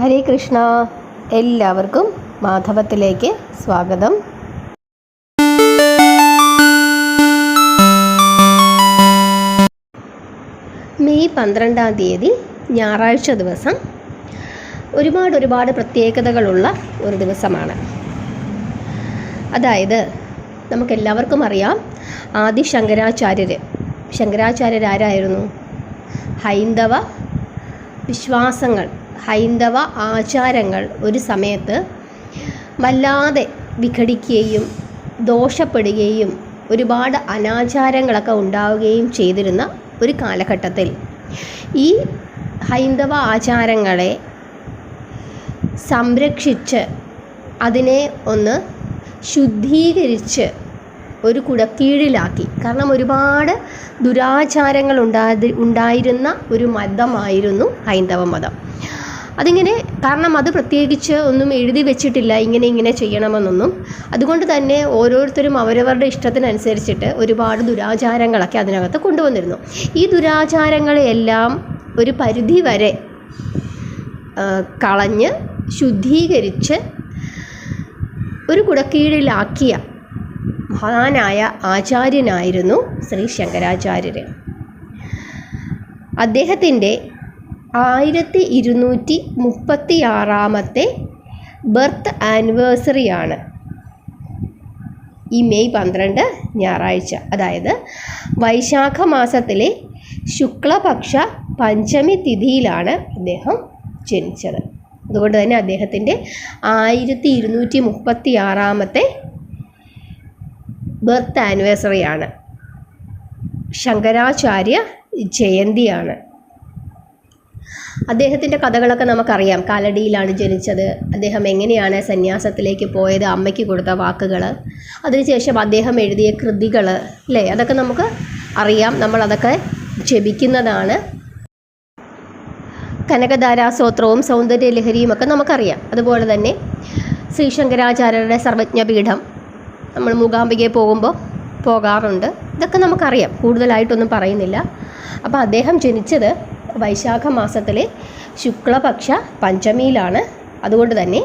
ഹരേ കൃഷ്ണ. എല്ലാവർക്കും മാധവത്തിലേക്ക് സ്വാഗതം. മെയ് 12 ഞായറാഴ്ച ദിവസം ഒരുപാട് പ്രത്യേകതകളുള്ള ഒരു ദിവസമാണ്. അതായത് നമുക്കെല്ലാവർക്കും അറിയാം, ആദി ശങ്കരാചാര്യർ ആരായിരുന്നു? ഹൈന്ദവ വിശ്വാസങ്ങൾ, ഹൈന്ദവ ആചാരങ്ങൾ ഒരു സമയത്ത് വല്ലാതെ വിഘടിക്കുകയും ദോഷപ്പെടുകയും ഒരുപാട് അനാചാരങ്ങളൊക്കെ ഉണ്ടാവുകയും ചെയ്തിരുന്ന ഒരു കാലഘട്ടത്തിൽ ഈ ഹൈന്ദവ ആചാരങ്ങളെ സംരക്ഷിച്ച് അതിനെ ഒന്ന് ശുദ്ധീകരിച്ച് ഒരു കുടക്കീഴിലാക്കി. കാരണം ഒരുപാട് ദുരാചാരങ്ങൾ ഉണ്ടായിരുന്ന ഒരു മതമായിരുന്നു ഹൈന്ദവ മതം. അതിങ്ങനെ, കാരണം അത് പ്രത്യേകിച്ച് ഒന്നും എഴുതി വെച്ചിട്ടില്ല ഇങ്ങനെ ചെയ്യണമെന്നൊന്നും. അതുകൊണ്ട് തന്നെ ഓരോരുത്തരും അവരവരുടെ ഇഷ്ടത്തിനനുസരിച്ചിട്ട് ഒരുപാട് ദുരാചാരങ്ങളൊക്കെ അതിനകത്ത് കൊണ്ടുവന്നിരുന്നു. ഈ ദുരാചാരങ്ങളെല്ലാം ഒരു പരിധി വരെ കളഞ്ഞ് ശുദ്ധീകരിച്ച് ഒരു കുടക്കീഴിലാക്കിയ മഹാനായ ആചാര്യനായിരുന്നു ശ്രീ ശങ്കരാചാര്യർ. അദ്ദേഹത്തിൻ്റെ 1236 ബർത്ത് ആനിവേഴ്സറിയാണ് ഈ മെയ് 12 ഞായറാഴ്ച. അതായത് വൈശാഖ മാസത്തിലെ ശുക്ലപക്ഷ പഞ്ചമി തിഥിയിലാണ് അദ്ദേഹം ജനിച്ചത്. അതുകൊണ്ട് തന്നെ അദ്ദേഹത്തിൻ്റെ 1236 ബർത്ത് ആനിവേഴ്സറിയാണ്. ശങ്കരാചാര്യ ജയന്തിയാണ്. അദ്ദേഹത്തിൻ്റെ കഥകളൊക്കെ നമുക്കറിയാം. കാലടിയിലാണ് ജനിച്ചത്. അദ്ദേഹം എങ്ങനെയാണ് സന്യാസത്തിലേക്ക് പോയത്, അമ്മയ്ക്ക് കൊടുത്ത വാക്കുകൾ, അതിനുശേഷം അദ്ദേഹം എഴുതിയ കൃതികൾ, അല്ലേ, അതൊക്കെ നമുക്ക് അറിയാം. നമ്മളതൊക്കെ ജപിക്കുന്നതാണ്. കനകധാരാസ്തോത്രവും സൗന്ദര്യലഹരിയും ഒക്കെ നമുക്കറിയാം. അതുപോലെ തന്നെ ശ്രീ ശങ്കരാചാര്യരുടെ സർവജ്ഞപീഠം നമ്മൾ മൂകാംബികയിൽ പോകുമ്പോൾ പോകാറുണ്ട്. ഇതൊക്കെ നമുക്കറിയാം, കൂടുതലായിട്ടൊന്നും പറയുന്നില്ല. അപ്പോൾ അദ്ദേഹം ജനിച്ചത് വൈശാഖ മാസത്തിലെ ശുക്ലപക്ഷ പഞ്ചമിയിലാണ്. അതുകൊണ്ട് തന്നെ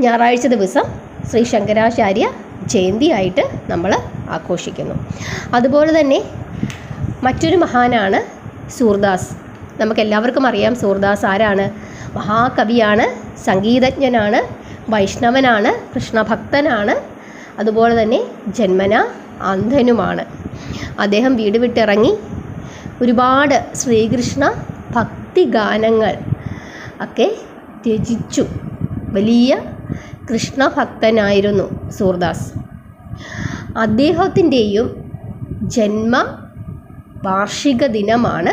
ഞായറാഴ്ച ദിവസം ശ്രീ ശങ്കരാചാര്യ ജയന്തിയായിട്ട് നമ്മൾ ആഘോഷിക്കുന്നു. അതുപോലെ തന്നെ മറ്റൊരു മഹാനാണ് സൂർദാസ്. നമുക്കെല്ലാവർക്കും അറിയാം സൂർദാസ് ആരാണ്? മഹാകവിയാണ്, സംഗീതജ്ഞനാണ്, വൈഷ്ണവനാണ്, കൃഷ്ണഭക്തനാണ്. അതുപോലെ തന്നെ ജന്മന അന്ധനുമാണ്. അദ്ദേഹം വീട് വിട്ടിറങ്ങി ഒരുപാട് ശ്രീകൃഷ്ണ ഭക്തിഗാനങ്ങൾ ഒക്കെ രചിച്ചു. വലിയ കൃഷ്ണഭക്തനായിരുന്നു സൂർദാസ്. അദ്ദേഹത്തിൻ്റെയും ജന്മ വാർഷിക ദിനമാണ്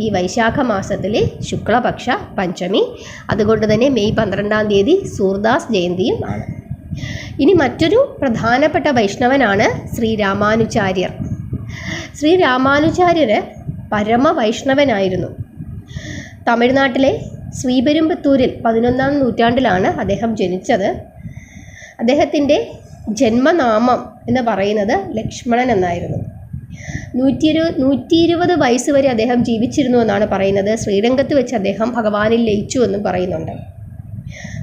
ഈ വൈശാഖ മാസത്തിലെ ശുക്ലപക്ഷ പഞ്ചമി. അതുകൊണ്ട് തന്നെ മെയ് 12 സൂർദാസ് ജയന്തിയും ആണ്. ഇനി മറ്റൊരു പ്രധാനപ്പെട്ട വൈഷ്ണവനാണ് ശ്രീ രാമാനുചാര്യർ. ശ്രീ രാമാനുചാര്യർ പരമവൈഷ്ണവനായിരുന്നു. തമിഴ്നാട്ടിലെ ശ്രീപെരുമ്പത്തൂരിൽ 11-ാം നൂറ്റാണ്ടിലാണ് അദ്ദേഹം ജനിച്ചത്. അദ്ദേഹത്തിൻ്റെ ജന്മനാമം എന്ന് പറയുന്നത് ലക്ഷ്മണൻ എന്നായിരുന്നു. 120 വയസ്സ് വരെ അദ്ദേഹം ജീവിച്ചിരുന്നു എന്നാണ് പറയുന്നത്. ശ്രീരംഗത്ത് വെച്ച് അദ്ദേഹം ഭഗവാനിൽ ലയിച്ചു എന്നും പറയുന്നുണ്ട്.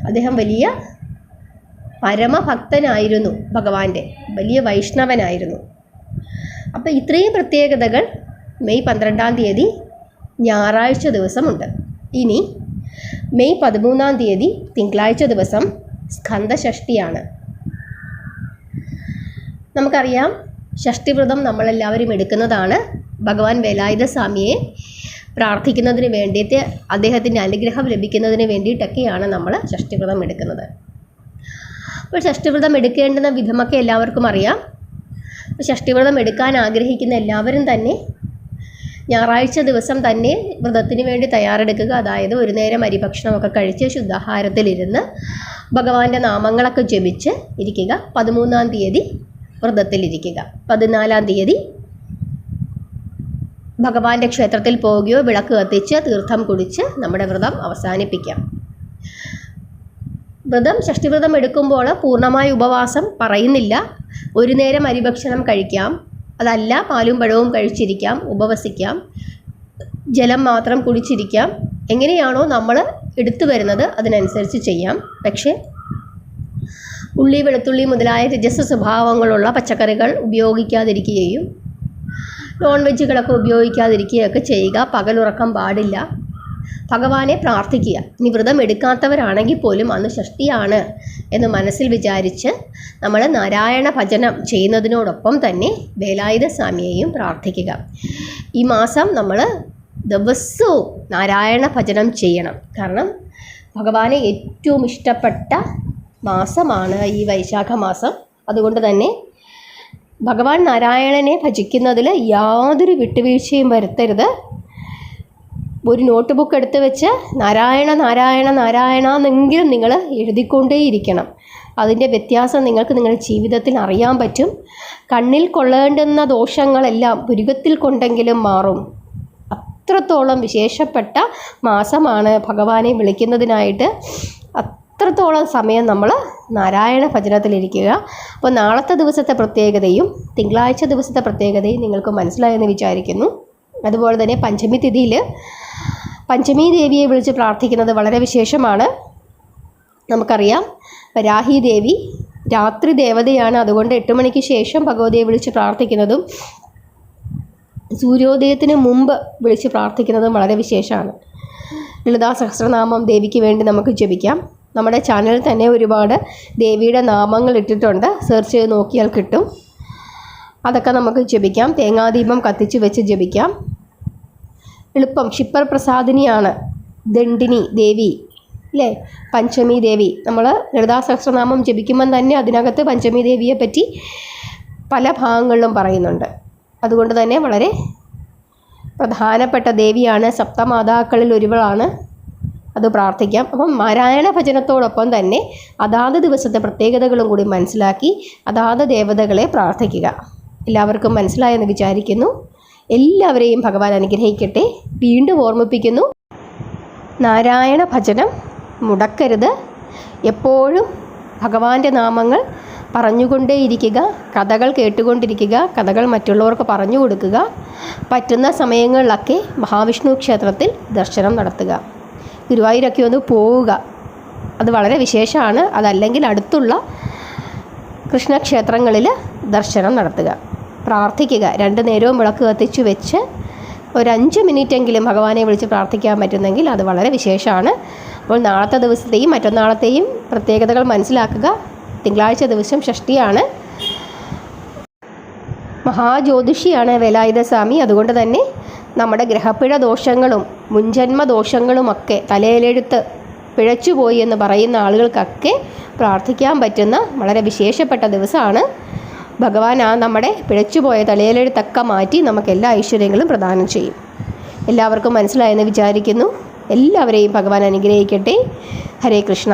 അദ്ദേഹം വലിയ പരമഭക്തനായിരുന്നു, ഭഗവാന്റെ വലിയ വൈഷ്ണവനായിരുന്നു. അപ്പോൾ ഇത്രയും പ്രത്യേകതകൾ മെയ് 12 ഞായറാഴ്ച ദിവസമുണ്ട്. ഇനി മെയ് 13 തിങ്കളാഴ്ച ദിവസം സ്കന്ദഷഷ്ഠിയാണ്. നമുക്കറിയാം, ഷഷ്ഠിവ്രതം നമ്മളെല്ലാവരും എടുക്കുന്നതാണ്. ഭഗവാൻ വേലായുധ സ്വാമിയെ പ്രാർത്ഥിക്കുന്നതിന് വേണ്ടിയിട്ട്, അദ്ദേഹത്തിൻ്റെ അനുഗ്രഹം ലഭിക്കുന്നതിന് വേണ്ടിയിട്ടൊക്കെയാണ് നമ്മൾ ഷഷ്ഠിവ്രതം എടുക്കുന്നത്. അപ്പോൾ ഷഷ്ഠിവ്രതം എടുക്കേണ്ടുന്ന വിധമൊക്കെ എല്ലാവർക്കും അറിയാം. ഷഷ്ഠിവ്രതം എടുക്കാൻ ആഗ്രഹിക്കുന്ന എല്ലാവരും തന്നെ ഞായറാഴ്ച ദിവസം തന്നെ വ്രതത്തിന് വേണ്ടി തയ്യാറെടുക്കുക. അതായത് ഒരു നേരം അരിഭക്ഷണമൊക്കെ കഴിച്ച് ശുദ്ധാഹാരത്തിലിരുന്ന് ഭഗവാന്റെ നാമങ്ങളൊക്കെ ജപിച്ച് ഇരിക്കുക. 13 വ്രതത്തിലിരിക്കുക. 14 ഭഗവാന്റെ ക്ഷേത്രത്തിൽ പോവുകയോ വിളക്ക് കത്തിച്ച് തീർത്ഥം കുടിച്ച് നമ്മുടെ വ്രതം അവസാനിപ്പിക്കാം. ഷഷ്ഠിവ്രതം എടുക്കുമ്പോൾ പൂർണ്ണമായ ഉപവാസം പറയുന്നില്ല. ഒരു നേരം അരിഭക്ഷണം കഴിക്കാം, അതല്ല പാലും പഴവും കഴിച്ചിരിക്കാം, ഉപവസിക്കാം, ജലം മാത്രം കുടിച്ചിരിക്കാം. എങ്ങനെയാണോ നമ്മൾ എടുത്തു വരുന്നത് അതിനനുസരിച്ച് ചെയ്യാം. പക്ഷേ ഉള്ളി, വെളുത്തുള്ളി മുതലായ രജസ് സ്വഭാവങ്ങളുള്ള പച്ചക്കറികൾ ഉപയോഗിക്കാതിരിക്കുകയും നോൺ വെജുകളൊക്കെ ഉപയോഗിക്കാതിരിക്കുകയൊക്കെ ചെയ്യുക. പകലുറക്കം പാടില്ല. ഭഗവാനെ പ്രാർത്ഥിക്കുക. ഇനി വ്രതം എടുക്കാത്തവരാണെങ്കിൽ പോലും അന്ന് ഷഷ്ടിയാണ് എന്ന് മനസ്സിൽ വിചാരിച്ച് നമ്മൾ നാരായണ ഭജനം ചെയ്യുന്നതിനോടൊപ്പം തന്നെ വേലായുധ സ്വാമിയെയും പ്രാർത്ഥിക്കുക. ഈ മാസം നമ്മൾ ദിവസവും നാരായണ ഭജനം ചെയ്യണം. കാരണം ഭഗവാനെ ഏറ്റവും ഇഷ്ടപ്പെട്ട മാസമാണ് ഈ വൈശാഖ മാസം. അതുകൊണ്ട് തന്നെ ഭഗവാൻ നാരായണനെ ഭജിക്കുന്നതിൽ യാതൊരു വിട്ടുവീഴ്ചയും വരുത്തരുത്. ഒരു നോട്ട് ബുക്ക് എടുത്ത് വെച്ച് നാരായണ നാരായണ നാരായണ എന്നെങ്കിലും നിങ്ങൾ എഴുതിക്കൊണ്ടേയിരിക്കണം. അതിൻ്റെ വ്യത്യാസം നിങ്ങൾക്ക് നിങ്ങളുടെ ജീവിതത്തിൽ അറിയാൻ പറ്റും. കണ്ണിൽ കൊള്ളേണ്ടുന്ന ദോഷങ്ങളെല്ലാം പുരുകത്തിൽ കൊണ്ടെങ്കിലും മാറും. അത്രത്തോളം വിശേഷപ്പെട്ട മാസമാണ് ഭഗവാനെ വിളിക്കുന്നതിനായിട്ട്. അത്രത്തോളം സമയം നമ്മൾ നാരായണ ഭജനത്തിലിരിക്കുക. അപ്പോൾ നാളത്തെ ദിവസത്തെ പ്രത്യേകതയും തിങ്കളാഴ്ച ദിവസത്തെ പ്രത്യേകതയും നിങ്ങൾക്ക് മനസ്സിലായെന്ന് വിചാരിക്കുന്നു. അതുപോലെ തന്നെ പഞ്ചമി തിഥിയിൽ പഞ്ചമി ദേവിയെ വിളിച്ച് പ്രാർത്ഥിക്കുന്നത് വളരെ വിശേഷമാണ്. നമുക്കറിയാം വരാഹി ദേവി രാത്രി ദേവതയാണ്. അതുകൊണ്ട് 8 മണിക്ക് ശേഷം ഭഗവതിയെ വിളിച്ച് പ്രാർത്ഥിക്കുന്നതും സൂര്യോദയത്തിന് മുമ്പ് വിളിച്ച് പ്രാർത്ഥിക്കുന്നതും വളരെ വിശേഷമാണ്. ലളിതാ സഹസ്രനാമം ദേവിക്ക് വേണ്ടി നമുക്ക് ജപിക്കാം. നമ്മുടെ ചാനലിൽ തന്നെ ഒരുപാട് ദേവിയുടെ നാമങ്ങൾ ഇട്ടിട്ടുണ്ട്. സെർച്ച് ചെയ്ത് നോക്കിയാൽ കിട്ടും. അതൊക്കെ നമുക്ക് ജപിക്കാം. തേങ്ങാദീപം കത്തിച്ച് വെച്ച് ജപിക്കാം. എളുപ്പം. ക്ഷിപ്ര പ്രസാദിനിയാണ് ദണ്ഡിനി ദേവി അല്ലേ, പഞ്ചമി ദേവി. നമ്മൾ ലളിതാ സഹസ്രനാമം ജപിക്കുമ്പം തന്നെ അതിനകത്ത് പഞ്ചമി ദേവിയെ പറ്റി പല ഭാഗങ്ങളിലും പറയുന്നുണ്ട്. അതുകൊണ്ട് തന്നെ വളരെ പ്രധാനപ്പെട്ട ദേവിയാണ്. സപ്തമാതാക്കളിൽ ഒരുവളാണ്. അത് പ്രാർത്ഥിക്കാം. അപ്പം നാരായണ ഭജനത്തോടൊപ്പം തന്നെ അതാത് ദിവസത്തെ പ്രത്യേകതകളും കൂടി മനസ്സിലാക്കി അതാത് ദേവതകളെ പ്രാർത്ഥിക്കുക. എല്ലാവർക്കും മനസ്സിലായെന്ന് വിചാരിക്കുന്നു. എല്ലാവരെയും ഭഗവാൻ അനുഗ്രഹിക്കട്ടെ. വീണ്ടും ഓർമ്മിപ്പിക്കുന്നു, നാരായണ ഭജനം മുടക്കരുത്. എപ്പോഴും ഭഗവാന്റെ നാമങ്ങൾ പറഞ്ഞുകൊണ്ടേയിരിക്കുക. കഥകൾ കേട്ടുകൊണ്ടിരിക്കുക. കഥകൾ മറ്റുള്ളവർക്ക് പറഞ്ഞു കൊടുക്കുക. പറ്റുന്ന സമയങ്ങളിലൊക്കെ മഹാവിഷ്ണു ക്ഷേത്രത്തിൽ ദർശനം നടത്തുക. ഗുരുവായൂരൊക്കെ ഒന്ന് പോവുക. അത് വളരെ വിശേഷമാണ്. അതല്ലെങ്കിൽ അടുത്തുള്ള കൃഷ്ണക്ഷേത്രങ്ങളിൽ ദർശനം നടത്തുക. പ്രാർത്ഥിക്കുക. 2 നേരവും വിളക്ക് കത്തിച്ച് വെച്ച് ഒരു 5 മിനിറ്റെങ്കിലും ഭഗവാനെ വിളിച്ച് പ്രാർത്ഥിക്കാൻ പറ്റുന്നെങ്കിൽ അത് വളരെ വിശേഷമാണ്. അപ്പോൾ നാളത്തെ ദിവസത്തെയും മറ്റന്നാളത്തെയും പ്രത്യേകതകൾ മനസ്സിലാക്കുക. തിങ്കളാഴ്ച ദിവസം ഷഷ്ടിയാണ്. മഹാജ്യോതിഷിയാണ് വേലായുധ സ്വാമി. അതുകൊണ്ട് തന്നെ നമ്മുടെ ഗ്രഹപ്പിഴ ദോഷങ്ങളും മുൻജന്മ ദോഷങ്ങളുമൊക്കെ തലയിലെഴുത്ത് പിഴച്ചുപോയി എന്ന് പറയുന്ന ആളുകൾക്കൊക്കെ പ്രാർത്ഥിക്കാൻ പറ്റുന്ന വളരെ വിശേഷപ്പെട്ട ദിവസമാണ്. ഭഗവാൻ നമ്മുടെ പിഴച്ചുപോയ തലയിലെഴുത്തൊക്കെ മാറ്റി നമുക്ക് എല്ലാ ഐശ്വര്യങ്ങളും പ്രദാനം ചെയ്യും. എല്ലാവർക്കും മനസ്സിലായെന്ന് വിചാരിക്കുന്നു. എല്ലാവരെയും ഭഗവാൻ അനുഗ്രഹിക്കട്ടെ. ഹരേ കൃഷ്ണ.